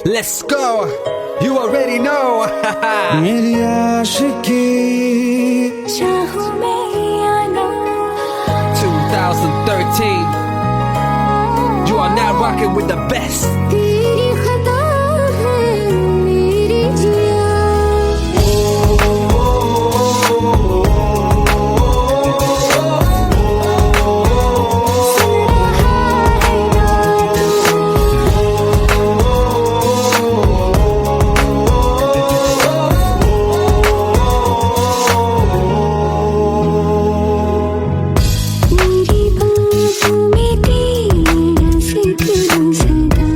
Let's go. You already know. मेरी आशिकी चाहूं मैं या ना 2013. You are now rocking with the best. तेरी खता है मेरी जिया मेरी बाहों में तेरा जिक्र सदा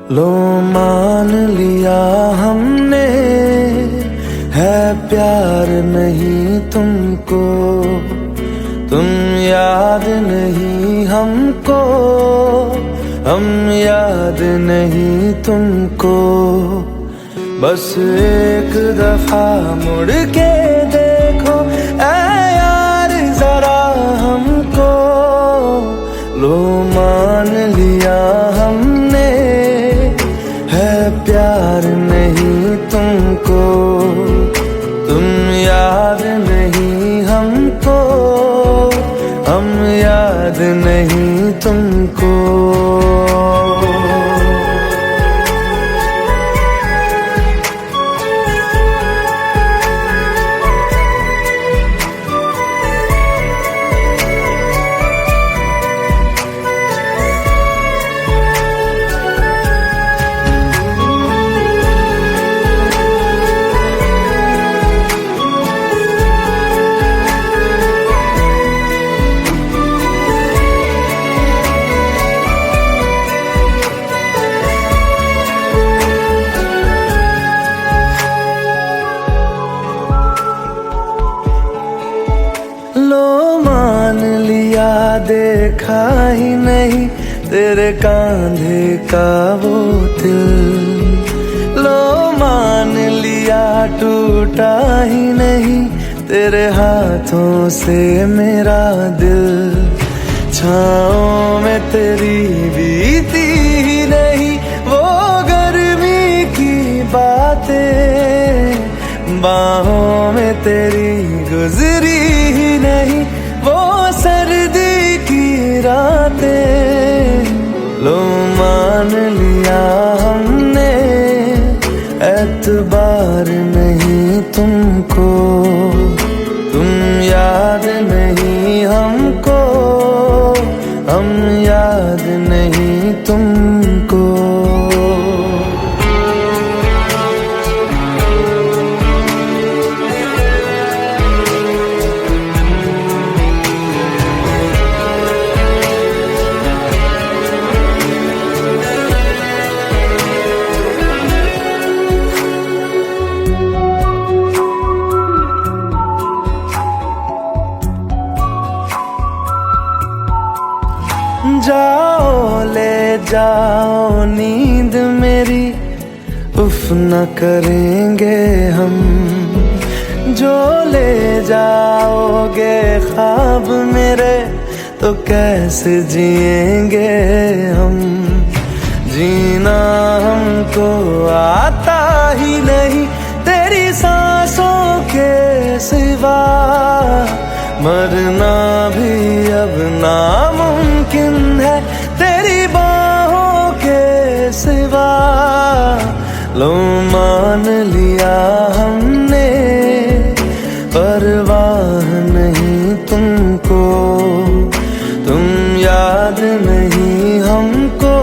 लो मान लिया हमने, है प्यार नहीं तुमको, तुम याद नहीं हमको, हम याद नहीं तुमको। बस एक दफा मुड़ के देखो ऐ यार जरा हमको, लो मान लिया हमने, है प्यार नहीं तुमको, तुम याद नहीं हमको, हम याद नहीं तुमको। लो मान लिया देखा ही नहीं तेरे कांधे का वो दिल, लो मान लिया टूटा ही नहीं तेरे हाथों से मेरा दिल। छाँव में तेरी बीती ही नहीं वो गर्मी की बातें, बाहों में तेरी गुजरी ही नहीं वो सर्दी की रातें। लो मान लिया हमने, एतबार नहीं तुमको, तुम याद नहीं हमको, हम याद नहीं तुमको। जाओ ले जाओ नींद मेरी, उफ न करेंगे हम, जो ले जाओगे ख्वाब मेरे तो कैसे जिएंगे हम। जीना हमको आता ही नहीं तेरी सांसों के सिवा, मरना भी अब नामुमकिन है तेरी बाहों के सिवा। लो मान लिया हमने, परवाह नहीं तुमको, तुम याद नहीं हमको,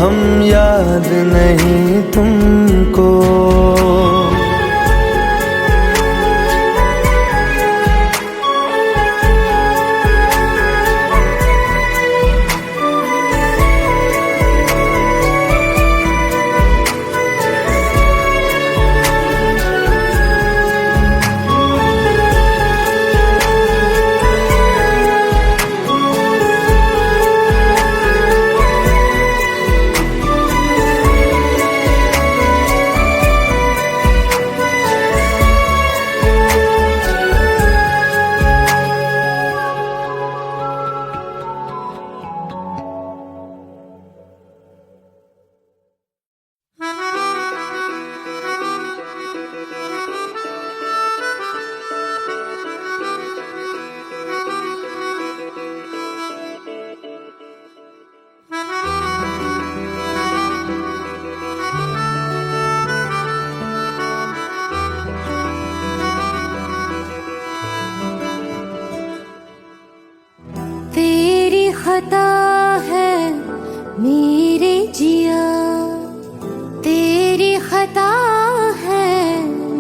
हम याद नहीं तुमको। खता है मेरे जिया, तेरी खता है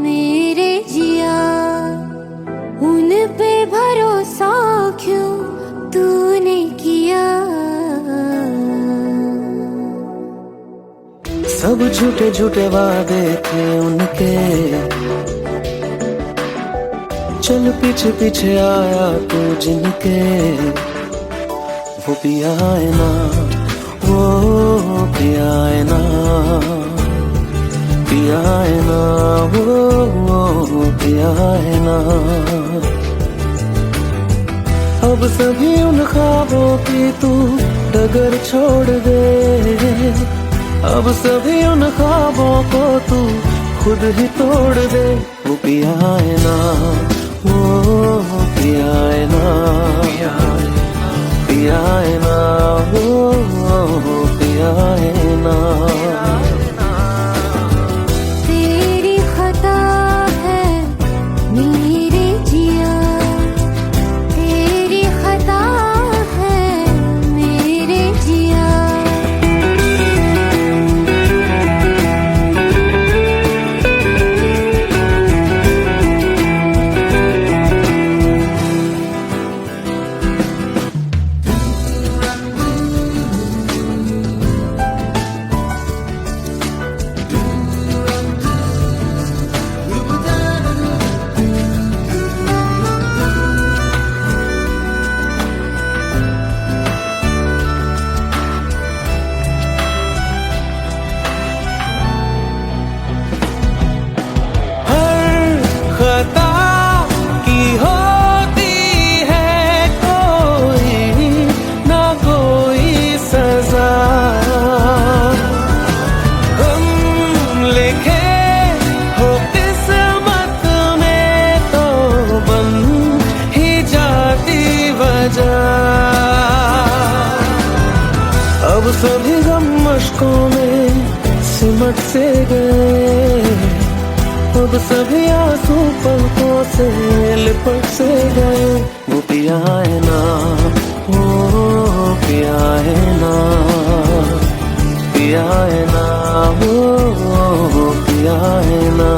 मेरे जिया, उन पे भरोसा क्यों तूने किया। सब झूठे झूठे वादे थे उनके, चल पीछे पीछे आया तू जिनके। वो पिया है ना, वो पिया है ना, पिया है ना, वो पिया है ना। अब सभी उन ख्वाबों की तू डगर छोड़ दे, अब सभी उन ख्वाबों को तू खुद ही तोड़ दे। वो पिया है ना, वो पिया है ना, पिया है ना, वो पिया है ना। तेरी खता है मेरे जिया, तेरी खता है मेरे जिया। खता की होती है कोई ना कोई सजा, हम लिखे हो किस्मत में तो बन ही जाती वजह। अब सभी गम मशकों में सिमट से गए, अब सभी आंसू पलकों से लिपट से गए। वो पिया है ना, वो पिया है ना, पिया है ना, वो पिया है ना।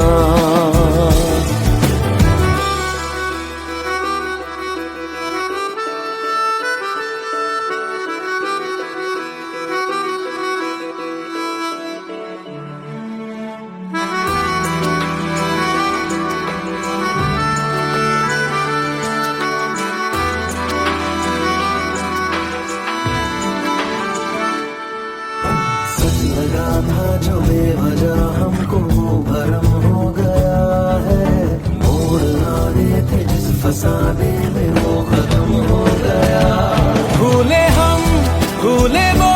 लगा था जो बेवजह हमको वो भरम हो गया है, मोड़ ना रहे थे जिस फसाने में वो खत्म हो गया। भूले हम भूले वो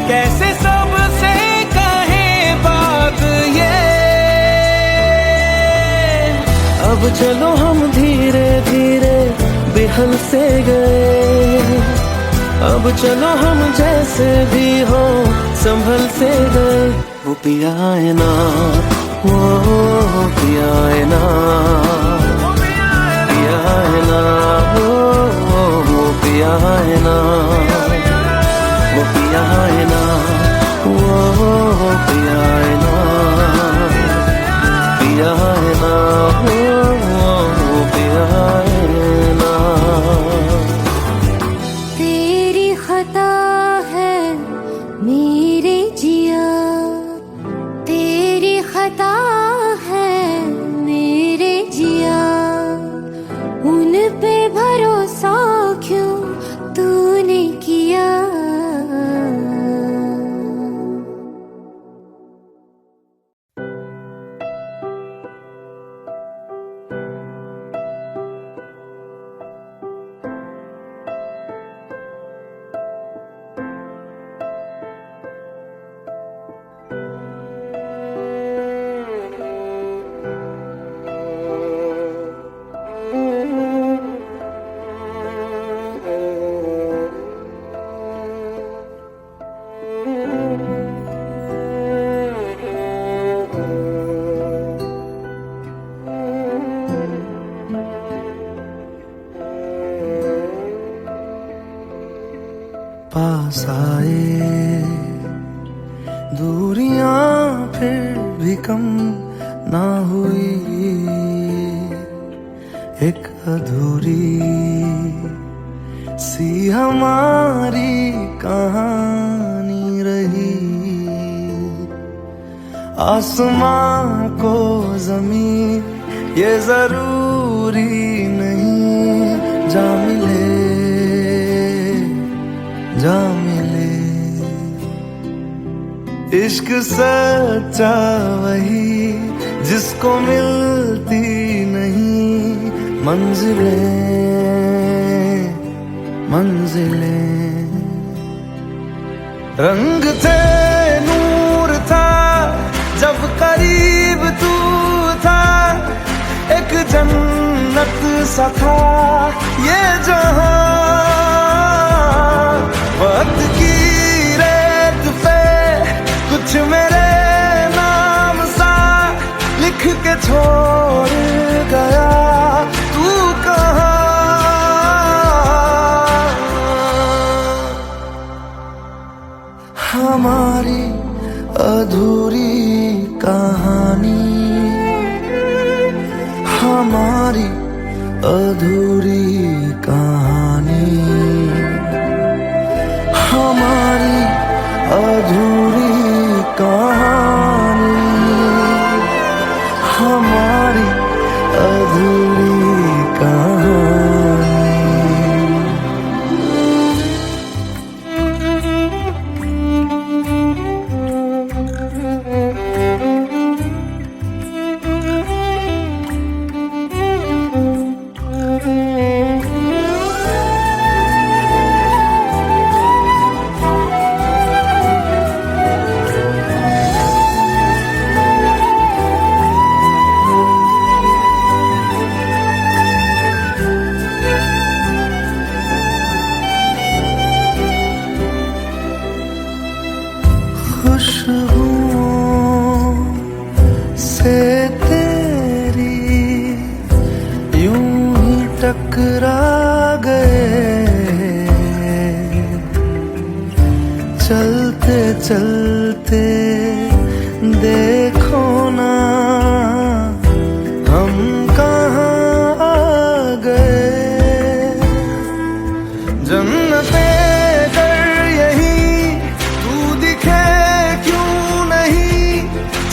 कैसे सबसे कहे बात ये, अब चलो हम धीरे धीरे बेहल से गए, अब चलो हम जैसे भी हो संभल से गए। वो पिया है ना, वो पिया है ना, पिया है ना, वो पिया है ना, वो पिया है ना, वो पिया है ना, पिया है ना, वो पिया है ना। तेरी खता है मेरे जिया, तेरी खता है मेरे जिया। उन पे भरोसा क्यों तूने किया। पास आए दूरियां फिर भी कम ना हुई, एक अधूरी सी हमारी कहानी रही। आसमां को जमीन ये जरूरी नहीं, जा मिले जा मिले। इश्क सच्चा वही जिसको मिलती नहीं मंजिलें मंजिलें। रंग थे नूर था जब करीब तू था, एक जन्नत सा था ये जहां। वक्त की रेत पे कुछ मेरे नाम सा लिख के छोड़ गया तू कहाँ। हमारी अधूरी कहानी, हमारी अधूरी कहानी, हमारी अधूरी कहानी, हमारी अधूरी कहानी। खुशबुओं से तेरी यूं ही टकरा गए, चलते चलते देखो ना हम कहाँ आ गए। जन्नते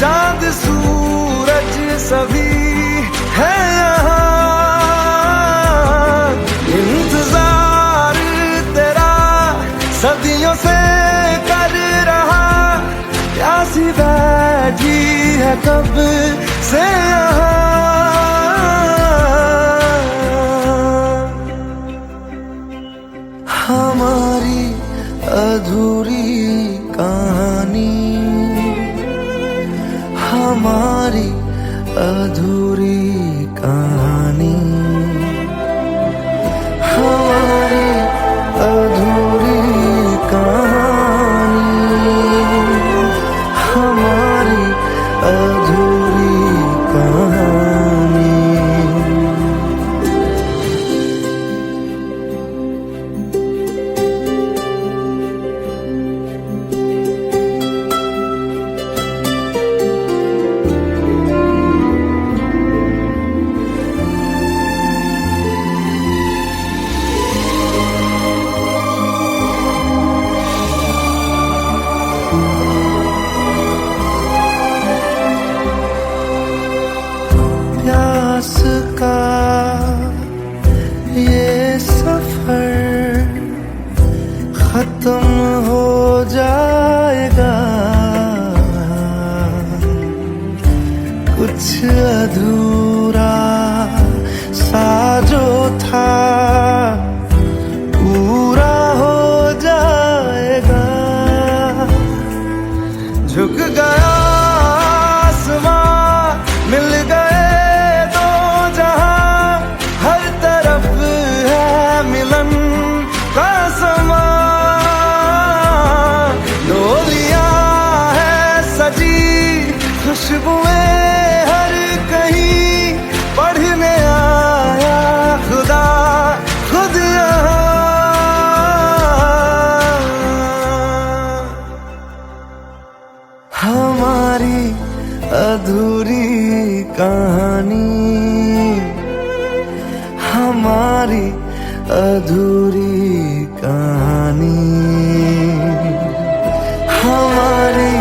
चांद सूरज सभी है यहाँ, इंतजार तेरा सदियों से कर रहा, प्यासी बैठी है कब से यहाँ। हमारी अधूरी कहानी, हमारी अधूरी कहानी, हमारी अधूरी कहानी, हमारी अधूरी कहानी। प्यास का ये सफर खत्म हो जाएगा, कुछ अधूरा सा जो था पूरा हो जाएगा। झुक गया आसमां मिल गए दो जहां, हर तरफ है मिलन का समा। डोलियां है सजी खुशबुएं हर कहीं, पढ़ने आया खुदा खुद यहाँ। हमारी अधूरी कहानी, हमारी अधूरी कहानी, हमारी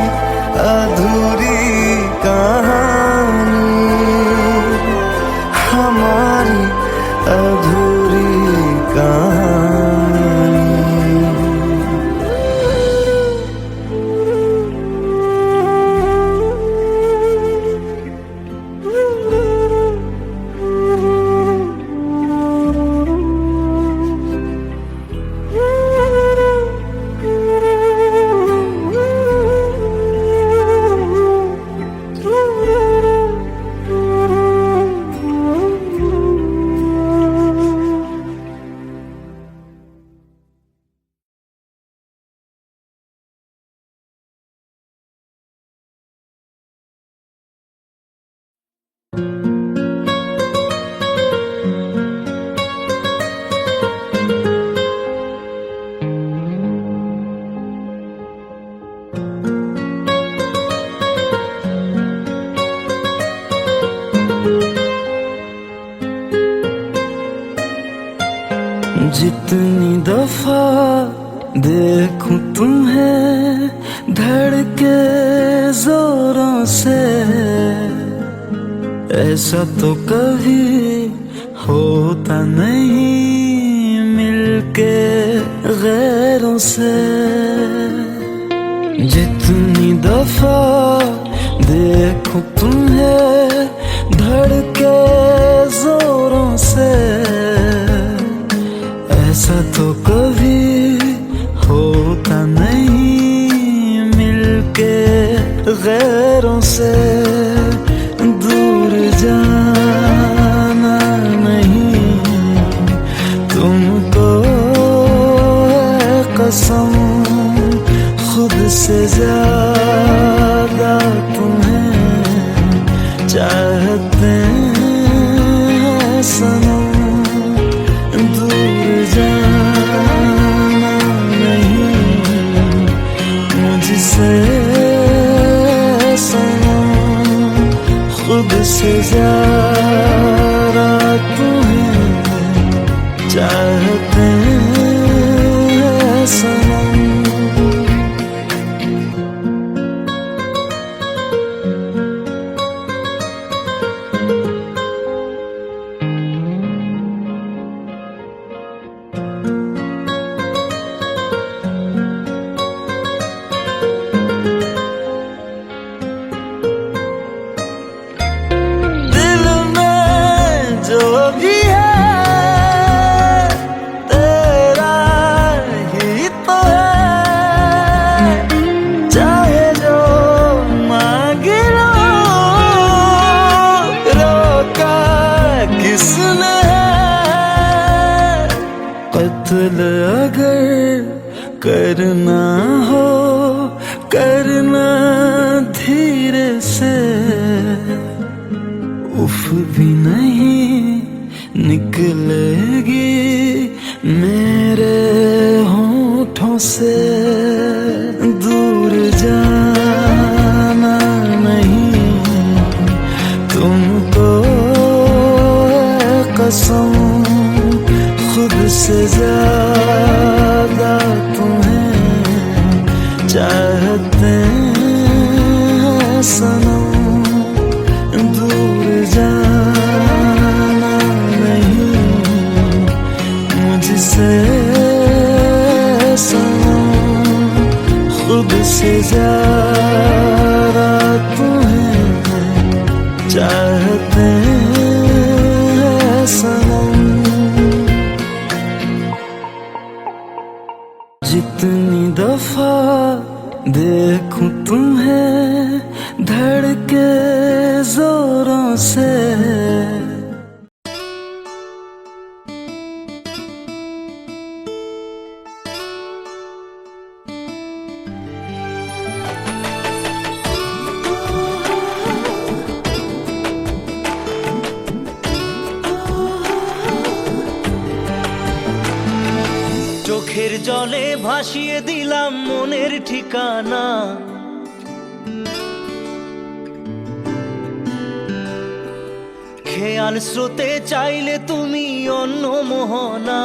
अधूरी धड़के जोरों से, ऐसा तो कभी होता नहीं मिलके गैरों से। जितनी दफा देखूं तुम्हें धड़के जोरों से, ऐसा तो कभी होता नहीं मिलके गैरों से। दूर जाना नहीं तुमको है कसम, खुद से ज्यादा तुम्हें चाहते हैं सनम। दूर जाना नहीं मुझसे सनम, खुद से ज्यादा तुम्हें चाहते हैं सनम। कत्ल अगर करना हो करना धीरे से, उफ भी नहीं निकलेगी मेरे होठों से। दूर जाना नहीं तुमको है कसम, खुद से ज्यादा तुम्हें चाहते हैं सनम। दूर जाना नहीं मुझसे सनम, खुद से ज्यादा तुम्हें चाहते हैं सनम। जितनी दफा देखूं तुम्हें धड़के जोरों से, চোখের জলে ভাসিয়ে দিলাম মনের ঠিকানা, খেয়াল স্রোতে চাইলে তুমি অন্য মোহনা।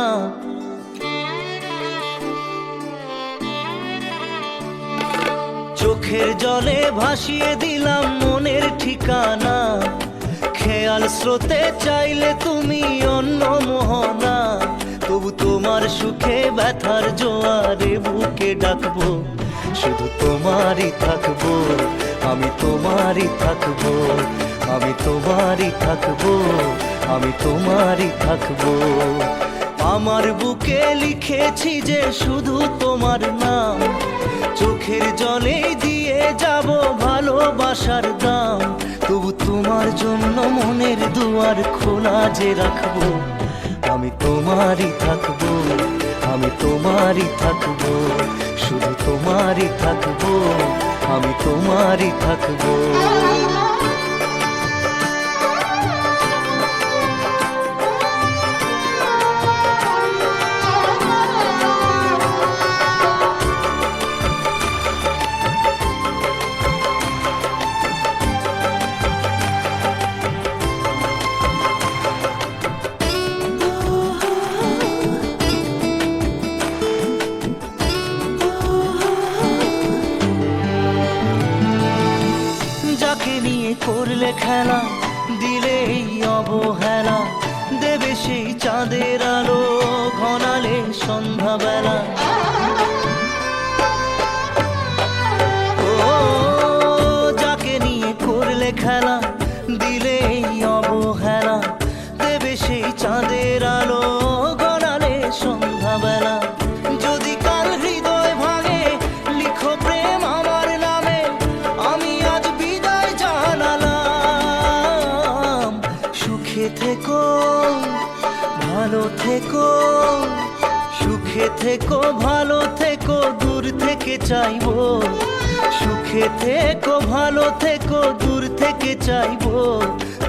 চোখের জলে ভাসিয়ে দিলাম মনের ঠিকানা, খেয়াল স্রোতে চাইলে তুমি অন্য মোহনা। তবু তোমার সুখে ব্যথার জোয়ারে বুকে ডাকবো, শুধু তোমারই থাকবো, আমি তোমারই থাকবো, আমি তোমারই থাকবো, আমি তোমারই থাকবো। আমার বুকে লিখেছি যে শুধু তোমার নাম, চোখের জলে দিয়ে যাব ভালোবাসার দাম। তবু তোমার জন্য মনের দুয়ার খোলা যে রাখবো, আমি তোমারই থাকবো, আমি তোমারই থাকবো, শুধু তোমারই থাকবো, আমি তোমারই থাকবো। করলে খেলা, দিলে এই অবহেলা, দেবে সেই চাঁদের আলো ঘনালে সন্ধ্যাবেলা। ও যাকে নিয়ে করলে খেলা, দিলে এই অবহেলা, দেবে সেই চাঁদের আলো গড়ালে সন্ধ্যাবেলা। যদি কাল হৃদয় ভাঙে, লিখো প্রেম আমার নামে, আমি আজ বিদায় জানালাম। সুখে থেকো, ভালো থেকো, সুখে থেকো, ভালো থেকো, দূর থেকে চাইবো। সুখে থেকো, ভালো থেকো, দূর থেকে চাইবো।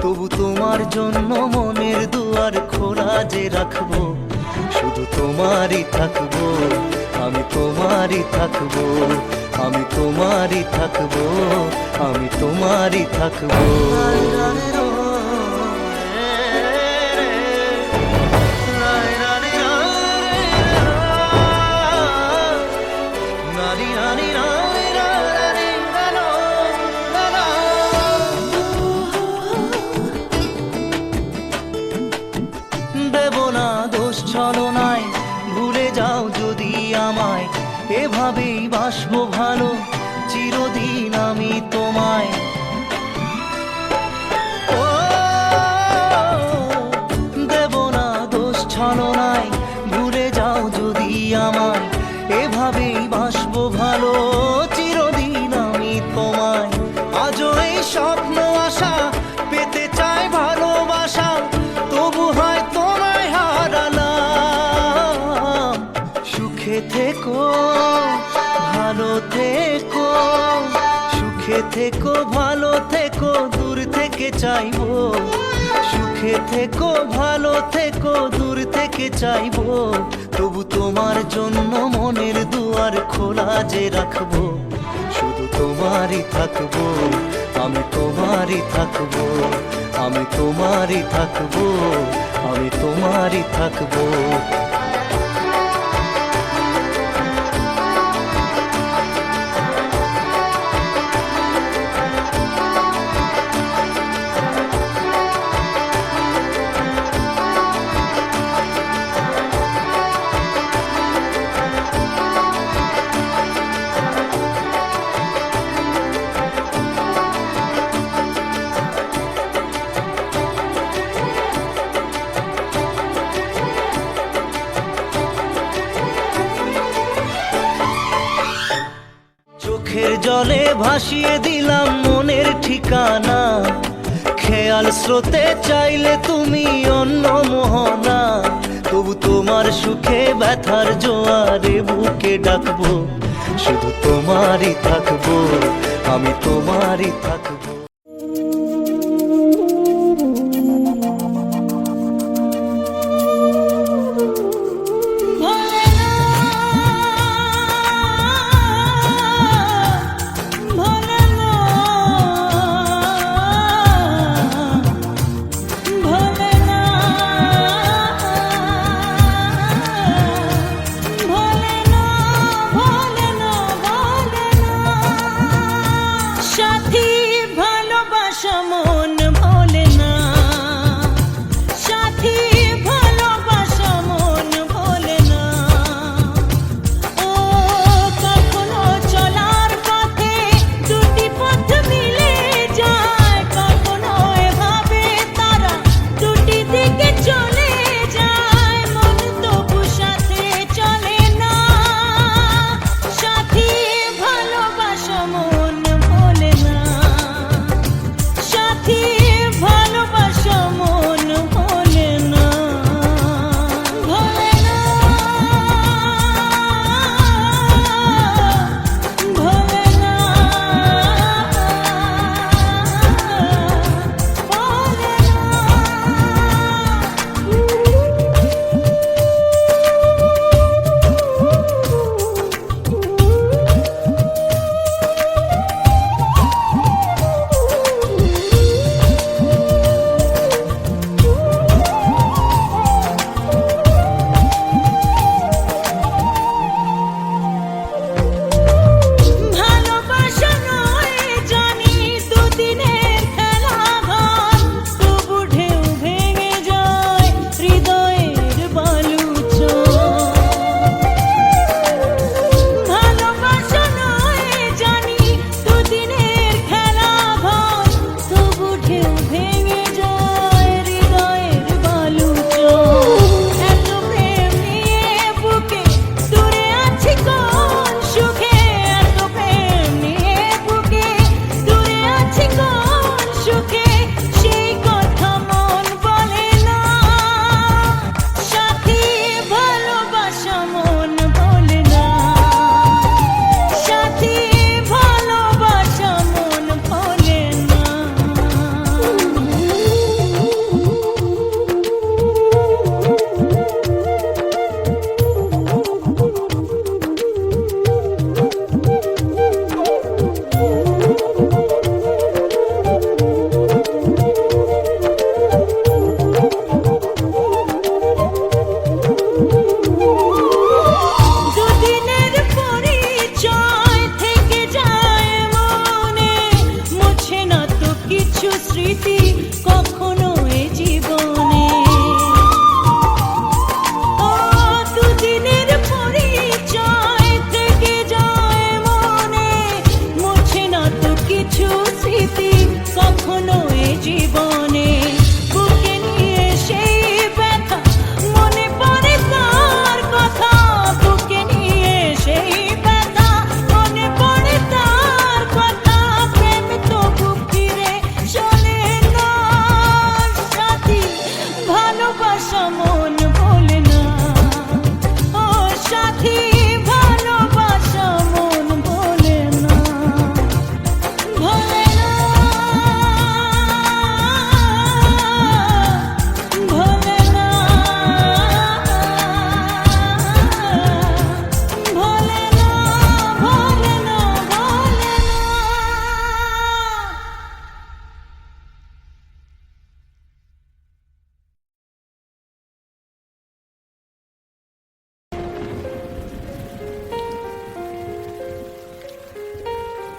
তবু তোমার জন্য মনের দুয়ার খোলা যে রাখবো। শুধু তোমারই থাকবো, আমি তোমারই থাকবো, আমি তোমারই থাকবো, আমি তোমারই থাকবো। দেব না দোষ ছলনায়, ভুলে যাও যদি আমায়, এভাবেই বাসবো ভালো চিরদিন আমি তোমায়। ও দেব না দোষ ছলনায়, ভুলে যাও যদি আমায়, এভাবেই বাসবো ভালো চিরদিন আমি তোমায়। আজও এই স্বপ্ন আশা পেতে চাই ভালোবাসা, তবু হয় তোমায় হারালাম। সুখে থেকো, ভালো থেকো, সুখে থেকো, ভালো থেকো, দূর থেকে চাইবো। সুখে থেকো, ভালো থেকো, দূর থেকে চাইবো। তবু তোমার জন্য মনের দুয়ার খোলা যে রাখবো। শুধু তোমারই থাকবো, আমি তোমারই থাকবো, আমি তোমারই থাকবো, আমি তোমারই থাকবো। চোখের জলে ভাসিয়ে দিলাম মনের ঠিকানা, খেয়াল স্রোতে চাইলে তুমি অন্য মোহনা। তবু তোমার সুখে ব্যথার জোয়ারে বুকে ডাকবো। শুধু তোমারই থাকবো, আমি তোমারই থাকবো। সাথী ভালো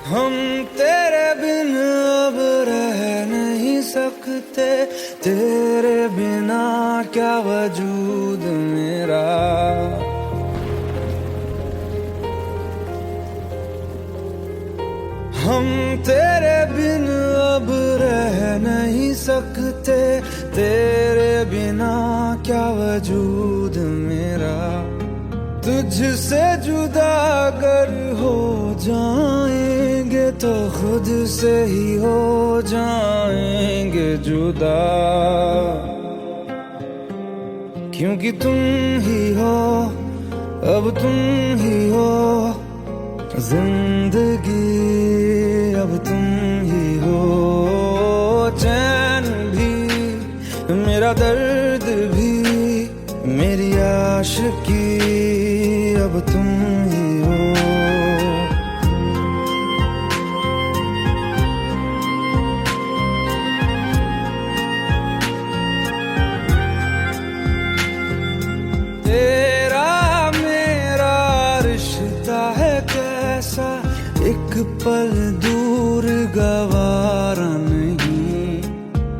हम तेरे बिन अब रह नहीं सकते, तेरे बिना क्या वजूद मेरा। हम तेरे बिन अब रह नहीं सकते, तेरे बिना क्या वजूद मेरा। तुझसे जुदा अगर हो जाएंगे तो खुद से ही हो जाएंगे जुदा, क्योंकि तुम ही हो, अब तुम ही हो जिंदगी, अब तुम ही हो। चैन भी मेरा दर्द भी मेरी आशिकी, अब तुम ही हो। तेरा मेरा रिश्ता है कैसा, एक पल दूर गवारा नहीं।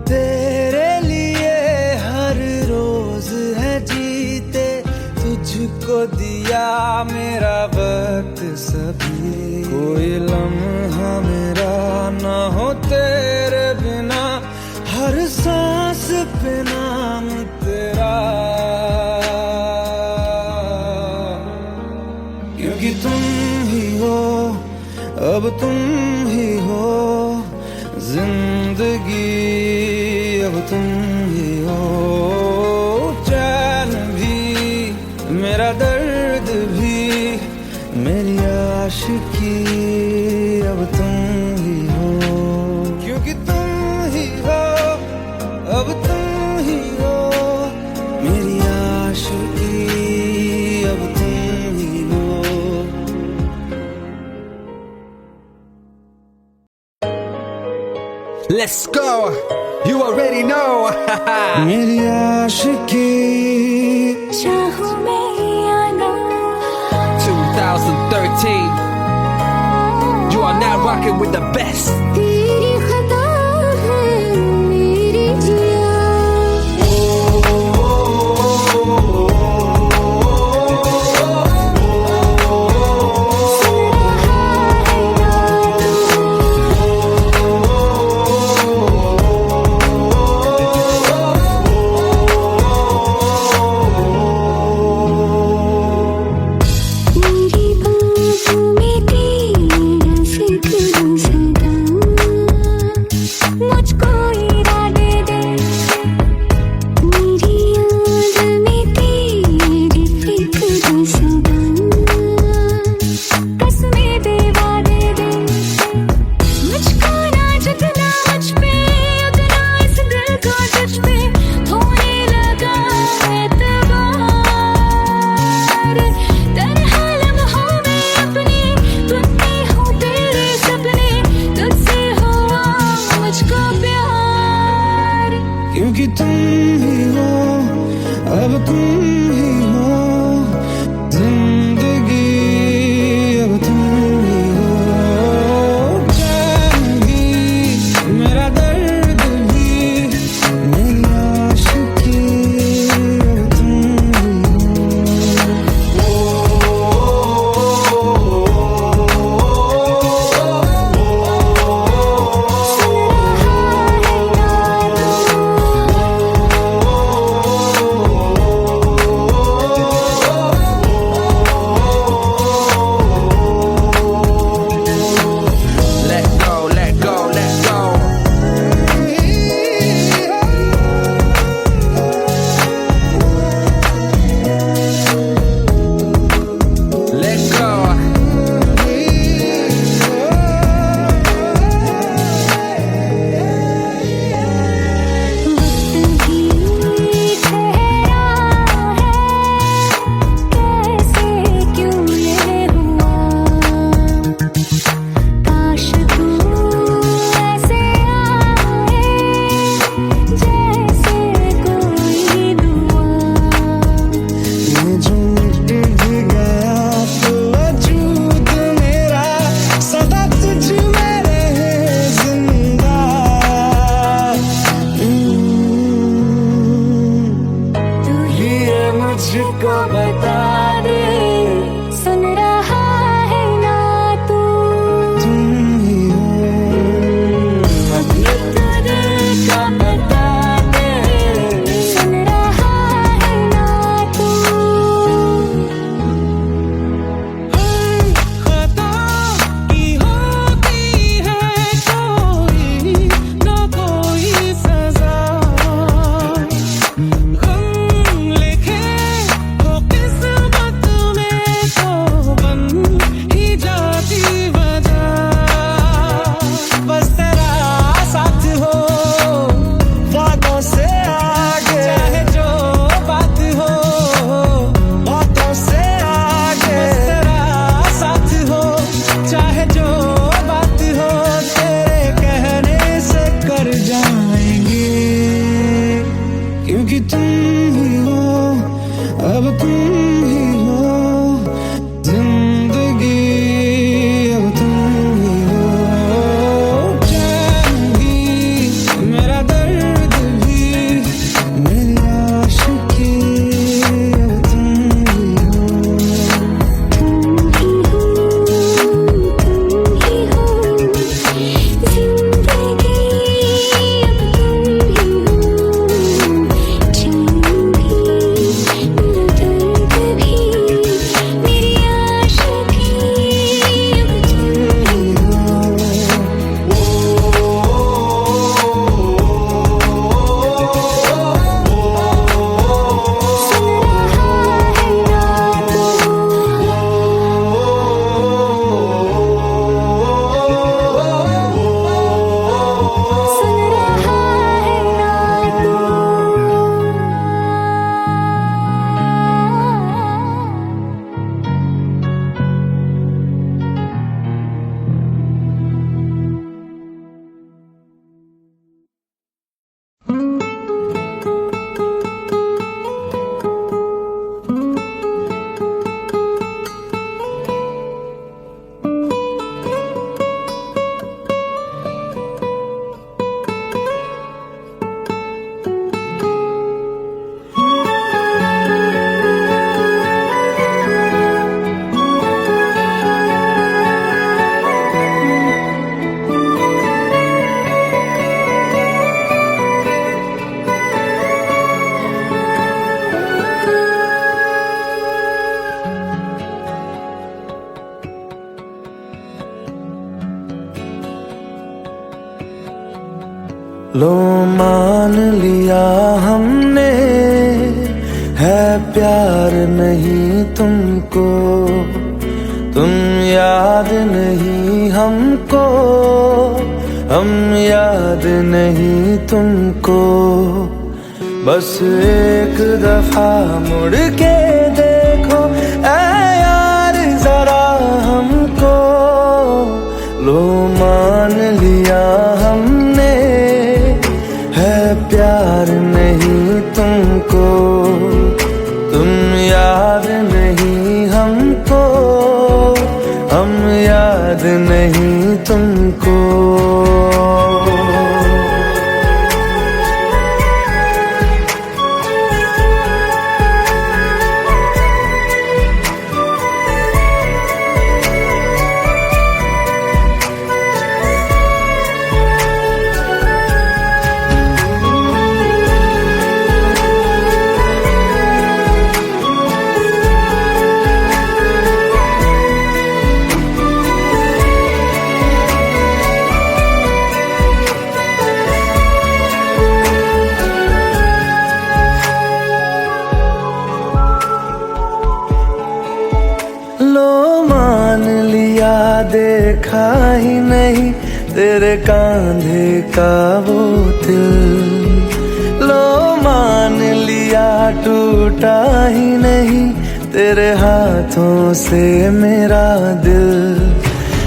तेरे लिए हर रोज है जीते, तुझको दिया मेरा वक्त सभी। कोई लम्हा मेरा ना हो तेरे बिना, हर सांस पे नाम तेरा, क्योंकि तुम ही हो, अब तुम ही हो जिंदगी, अब तुम ही हो। चैन भी मेरा दर्द भी मेरी आशिकी, अब तुम ही हो, क्योंकि तुम ही हो, अब तुम ही हो मेरी आशिकी, अब तुम ही हो। Let's go. You already know. मेरी आशिकी चाहूं मैं या ना, 2013. You are now rocking with the best. तेरी खता है मेरी जिया। मेरी बाहों में तेरा जिक्र सदा, जो बात हो तेरे कहने से कर जाएंगे, क्योंकि तुम ही हो, अब तुम ही हो जिंदगी, अब तुम ही हो। चैन भी मेरा दर्द भी मेरी आशिकी, अब तुम ही हो। लो मान लिया हमने है प्यार नहीं तुमको, तुम याद नहीं हमको, हम याद नहीं तुमको। बस एक दफा मुड़ के देखो ऐ यार जरा हमको, लो मान लिया हमने है प्यार नहीं तुमको, तुम याद नहीं हमको, हम याद नहीं तुमको। देखा ही नहीं तेरे कांधे का वो दिल, लो मान लिया टूटा ही नहीं तेरे हाथों से मेरा दिल।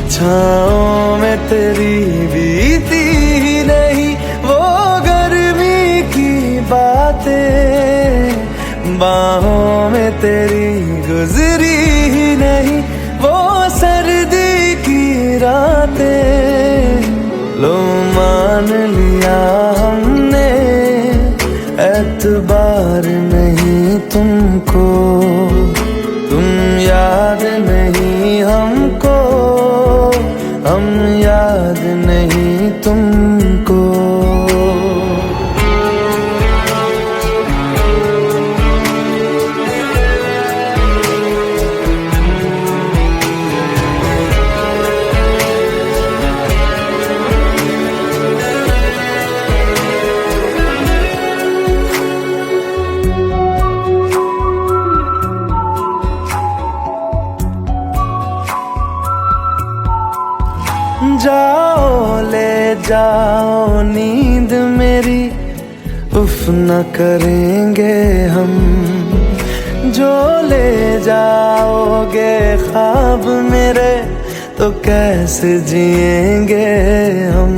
छाँव में तेरी बीती ही नहीं वो गर्मी की बातें, बाहों में तेरी गुजरी ही नहीं वो सर्दी की रातें। लो मान लिया हमने एतबार नहीं तुमको, तुम याद नहीं हमको, हम याद नहीं तुमको। जाओ ले जाओ नींद मेरी, उफ न करेंगे हम, जो ले जाओगे ख्वाब मेरे तो कैसे जिएंगे हम।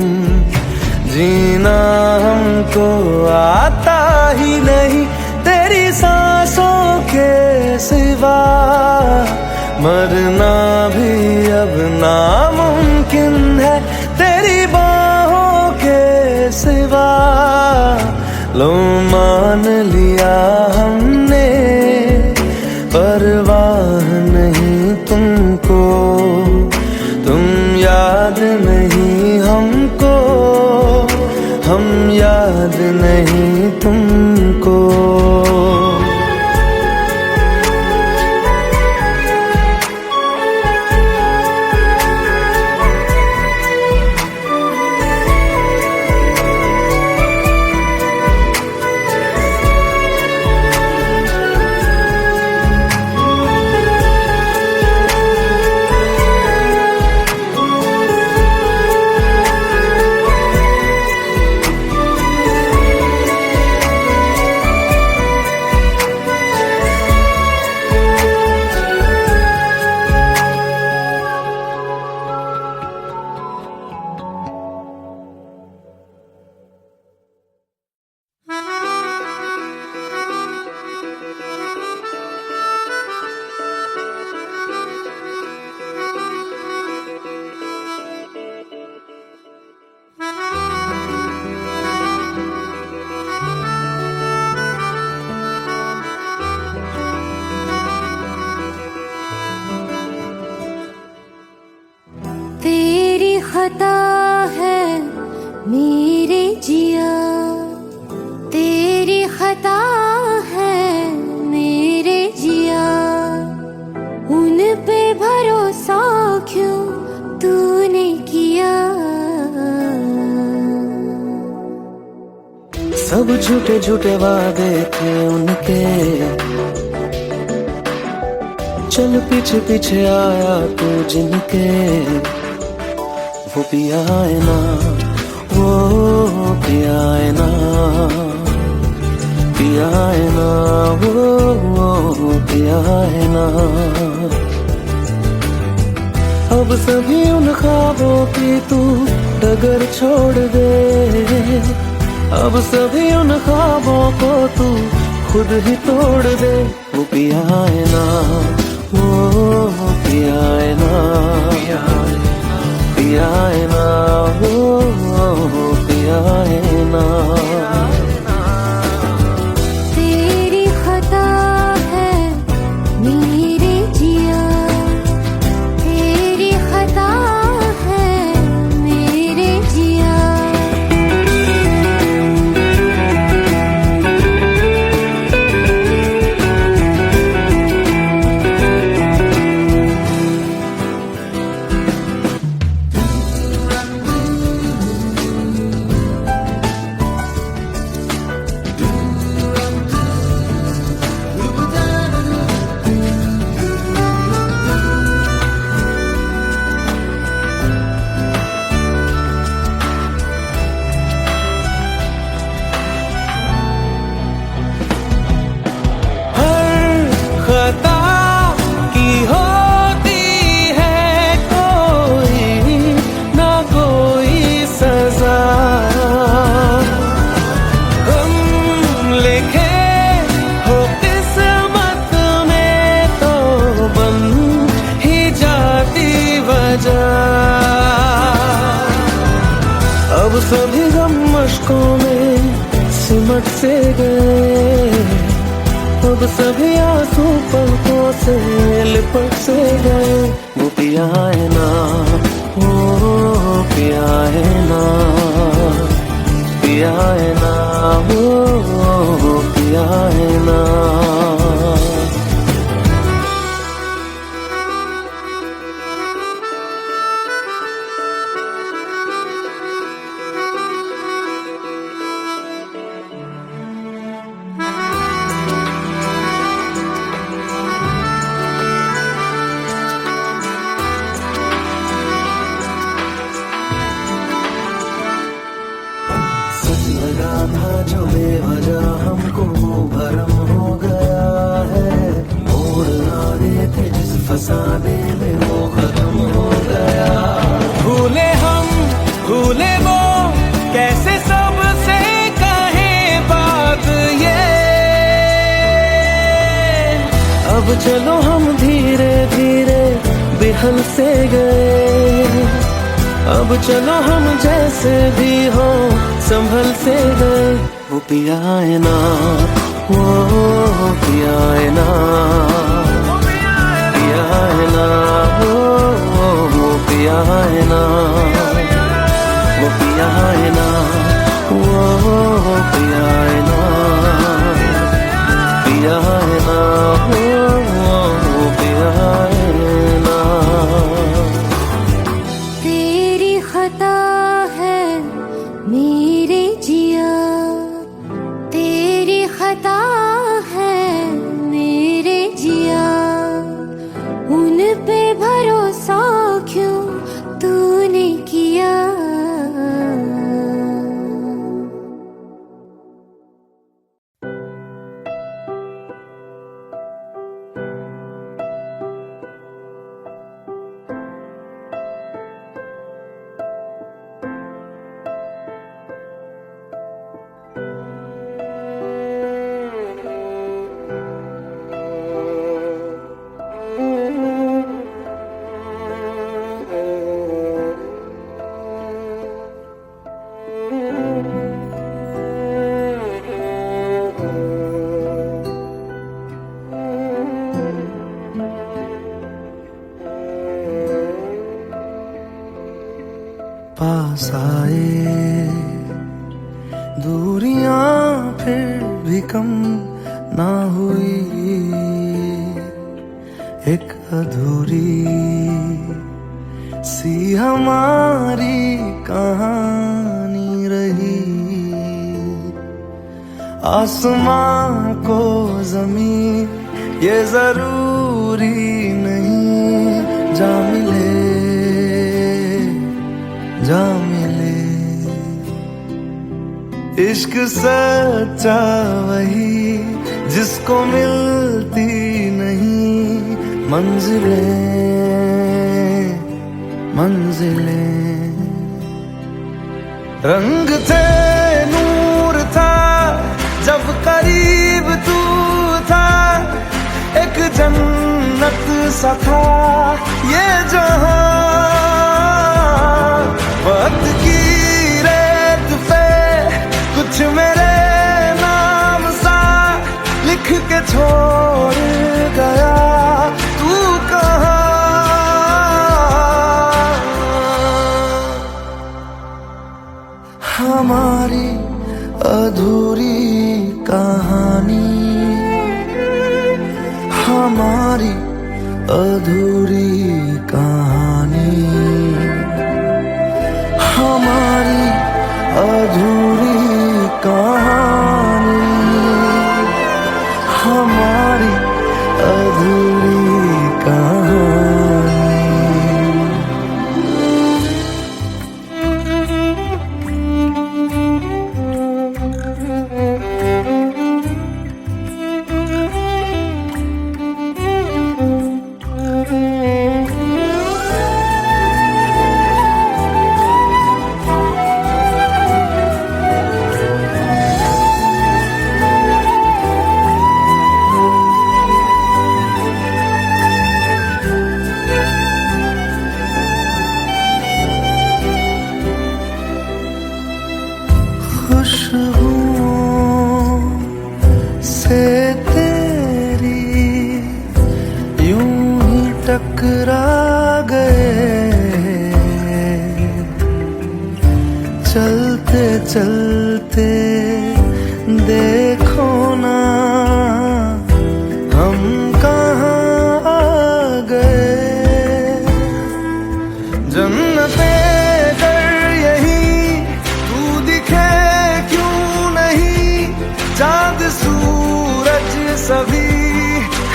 जीना हमको आता ही नहीं तेरी सांसों के सिवा, मरना भी अब नामुमकिन है तेरी बाहों के सिवा। लो मान लिया हमने परवाह नहीं तुमको, तुम याद नहीं हमको, हम याद नहीं तुमको। तेरी खता है मेरे जिया, तेरी खता है मेरे जिया। उन पे भरोसा क्यों तूने किया। सब झूठे झूठे वादे थे उनके, चल पीछे पीछे आया तू जिनके। वो पिया है ना, वो पिया है ना, पिया है ना, वो पिया है ना। अब सभी उन ख्वाबों की तू डगर छोड़ दे, अब सभी उन ख्वाबों को तू खुद ही तोड़ दे। वो पिया है ना, वो पिया है ना, पिया है ना, वो पिया है ना। तेरी खता है मेरे जिया, तेरी खता है मेरे जिया। अब सभी गम मशकों में सिमट से गए, अब सभी आंसू पलकों से लिपट से गए। वो पिया है ना, वो पिया है ना, पिया है ना, वो पिया है ना। चलो हम धीरे धीरे बेहल से गए, अब चलो हम जैसे भी हो संभल से गए। वो पिया है ना, वो पिया है ना, पिया है ना, वो पिया है ना, वो पिया है ना, वो पिया है ना, पिया है ना, वो पिया है ना। तेरी खता है मेरे जिया, तेरी खता है मेरे जिया, उन पे भरोसा क्यों तूने किया। पास आए दूरियां फिर भी कम ना हुई, एक अधूरी सी हमारी कहानी रही। आसमां को जमीन ये जरूरी नहीं, जा मिले जा मिले। इश्क सच्चा वही जिसको मिलती नहीं मंजिलें मंजिलें। रंग थे नूर था जब करीब तू था, एक जन्नत सा था ये जहां। वक्त की रेत पे कुछ मेरे नाम सा लिख के छोड़ गया, तू कहाँ। हमारी अधूरी कहानी, हमारी अधूरी कहानी, हमारी अधूरी कहानी, हमारी अधूरी कहानी। खुशबुओं से तेरी यूं ही टकरा गए, चलते चलते देखो ना हम कहाँ आ गए। जन्नते कर यही तू दिखे क्यों नहीं, चांद सूरज सभी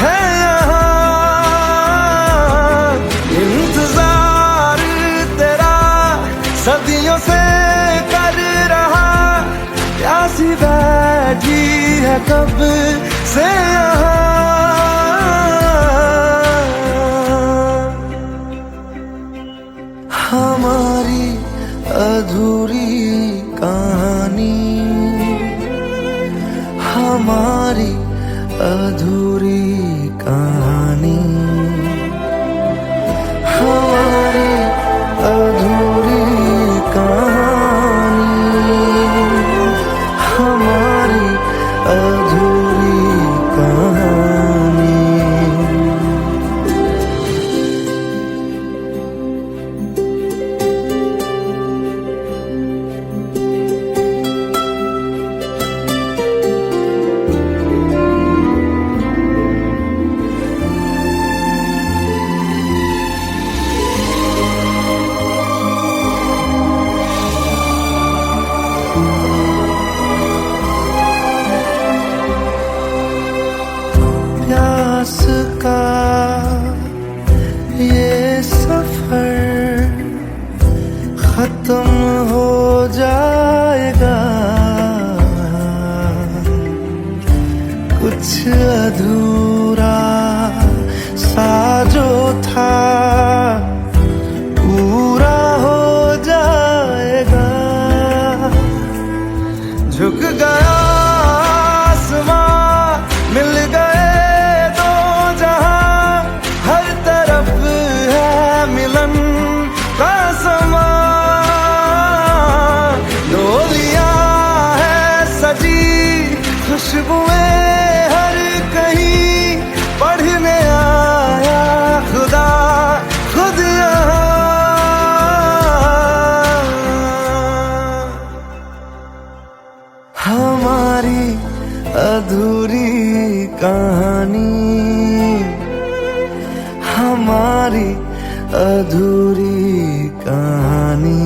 है यहाँ। इंतजार तेरा सदियों से कर रहा, प्यासी बैठी है कब से यहाँ। हमारी अधूरी कहानी, हमारी अधूरी कहानी। खत्म हो जाएगा, कुछ अधूरा सा जो था पूरा हो जाएगा। झुक गया आसमां, मिल गए दो जहां, हर तरफ है मिलन का समा। डोलियां है सजी, खुशबुएं हर कहीं, पढ़ने आया खुदा खुद यहाँ। हमारी अधूरी कहानी, हमारी अधूरी कहानी।